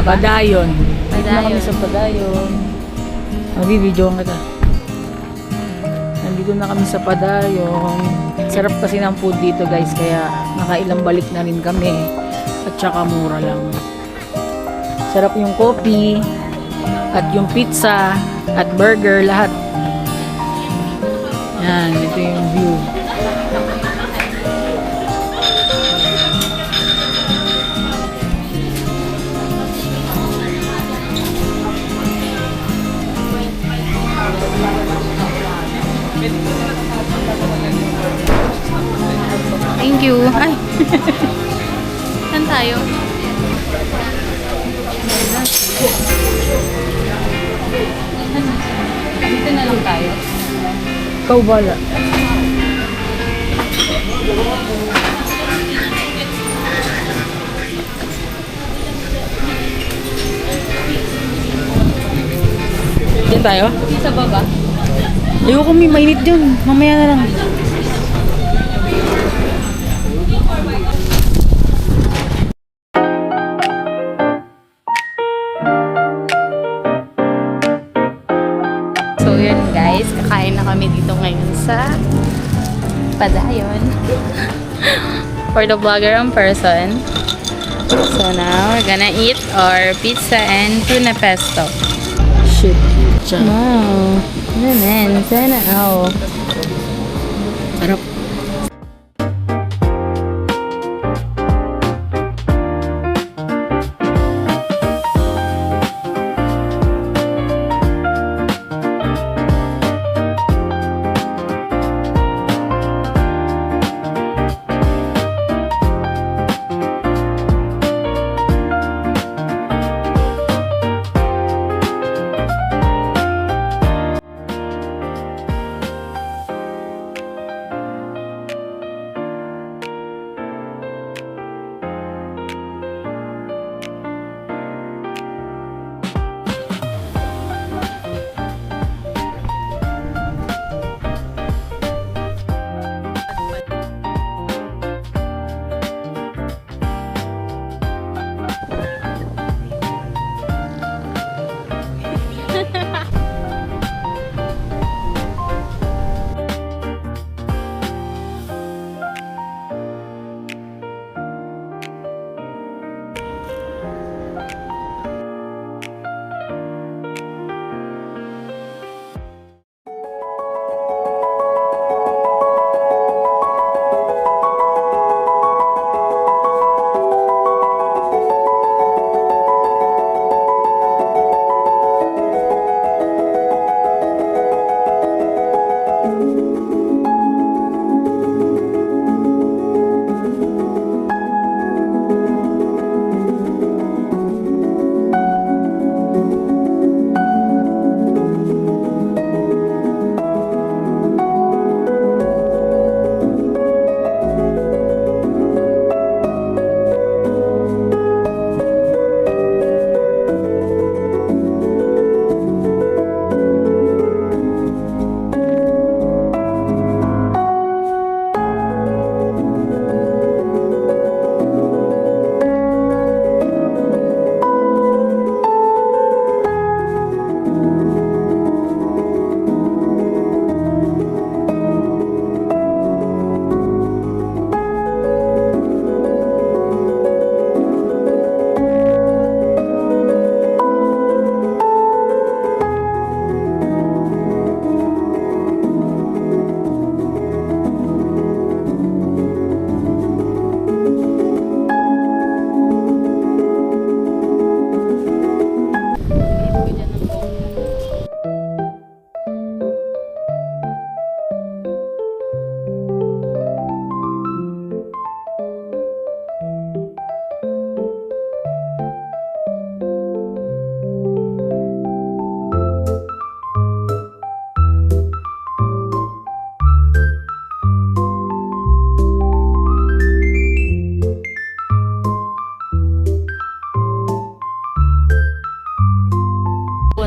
nga ba? Padayon. Dito na kami Padayon. sa Padayon. Mabibidyoan kita. Nandito na kami sa Padayon. Sarap kasi ng food dito guys, kaya nakailang balik na rin kami. At saka mura lang. Sarap yung coffee, at yung pizza, at burger, lahat. Yan, ito yung view. Thank you. Ay. Saan tayo? Dito na lang tayo. Ikaw bala. Diyan tayo? Yung sa baba. Ayoko may mainit dyan. Mamaya na lang. So yun guys, kakain na kami dito ngayon sa Padayon. For the vlogger in person. So now, we're gonna eat our pizza and tuna pesto. Shit. Diyan. Wow. Naman, sana all. Sarap.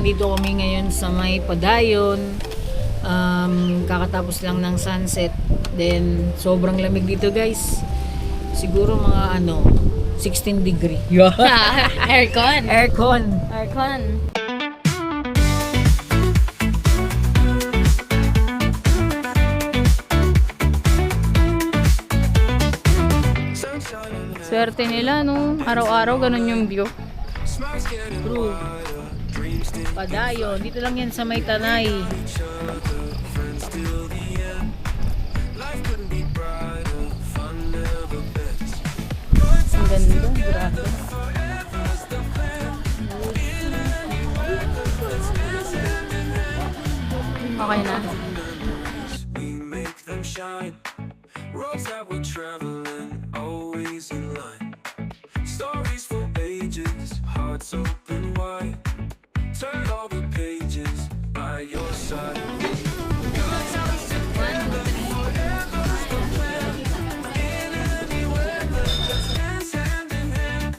Nandito kami ngayon sa may Padayon. Kakatapos lang ng sunset. Then, sobrang lamig dito guys. Siguro mga 16 degree. Yeah. Aircon. Aircon. Aircon. Swerte nila, no? Araw-araw, ganun yung view. True. Padayon. Dito lang yan sa May Tanay. Ang ganda, grabe. Okay na. We make them shine. Roads that we're traveling, always in line. Stories for ages, hearts open wide. Turn all the pages by your side. Good times together forever. In any weather, let's dance hand in hand.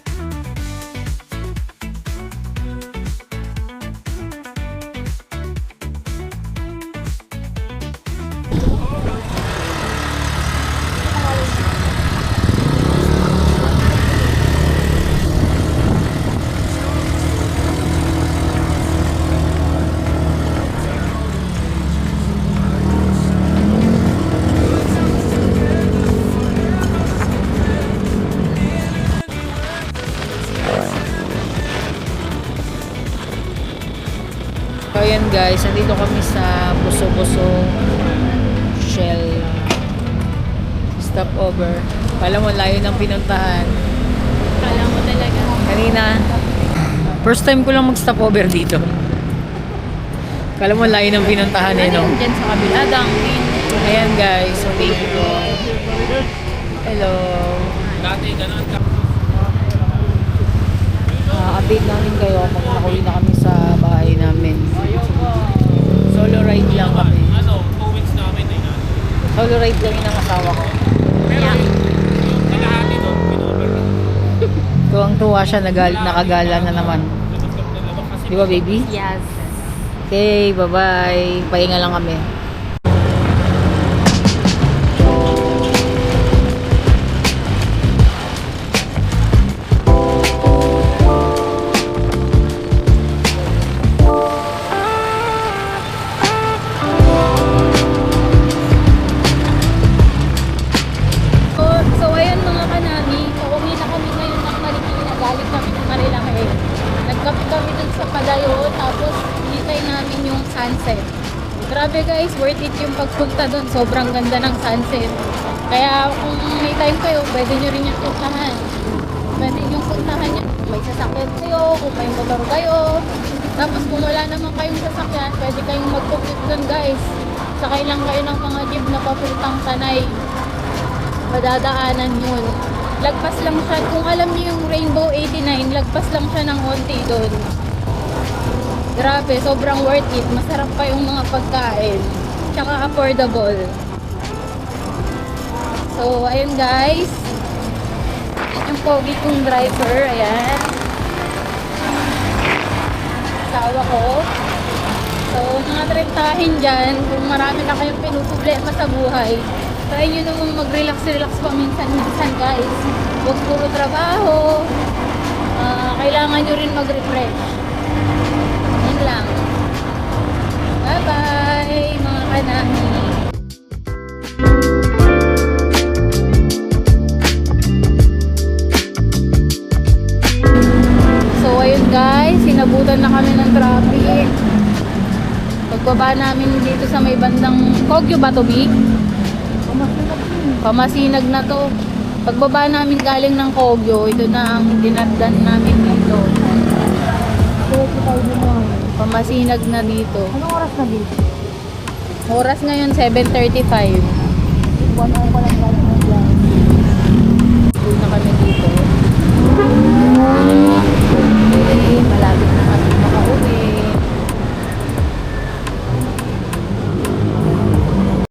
So ayan guys, nandito kami sa Buso-Buso Shell stopover. Kala mo layo ng pinuntahan. Kala mo talaga. Kanina, first time ko lang mag-stopover dito. Kala mo layo ng pinuntahan eh, no? Diyan sa kabila, Dunkin. Ayan guys, so thank you. Hello. Dati ganun ka. Update namin kayo pag nakauwi na kami sa bahay namin. Solo ride lang kami. Ano, 2 weeks namin eh. Solo ride kami ng asawa ko. Pero yung kalahati doon, pinover na. Tuwang-tuwa siya, nakagala na naman. Di ba baby? Yes. Okay, bye-bye. Pahinga lang kami. So ayun mga kanami, pauwi na kami ngayon ng Marikina. Galing kami ng Marilake. Nagkape kami dun sa Padayon, tapos hintay namin yung sunset. Grabe guys, worth it yung pagpunta dun. Sobrang ganda ng sunset. Kaya kung may time kayo, pwede nyo rin yung puntahan. Pwede nyo puntahan yun. Kung may sasakyan kayo, kung may motor kayo. Tapos kung wala naman kayong sasakyan, pwede kayong mag-commute dun guys. Sakay lang kayo ng mga jeep na papuntang Tanay. Madadaanan yun. Lagpas lang siya, kung alam niyo yung Rainbow 89, lagpas lang siya ng onti doon. Grabe, sobrang worth it. Masarap pa yung mga pagkain. Tsaka affordable. So, ayun guys. Yung pogi kong driver, ayan. Asawa ko. So, mga trentahin dyan, kung marami na kayong pinuproblema sa buhay, try nyo namang mag-relax-relax paminsan-minsan guys. Huwag puro trabaho. Kailangan nyo rin mag-refresh. Yan lang. Bye-bye mga kanami. So ayun guys, sinabutan na kami ng traffic. Pagbaba namin dito sa may bandang Kogyo ba to, Big? Pamasinag na to. Pagbaba namin galing ng Kogyo, ito na ang dinagdan namin dito. Pamasinag na dito. Anong oras na dito? Oras ngayon 7:35. 1 hour pa lang galing ng vlog. Doon na kami dito.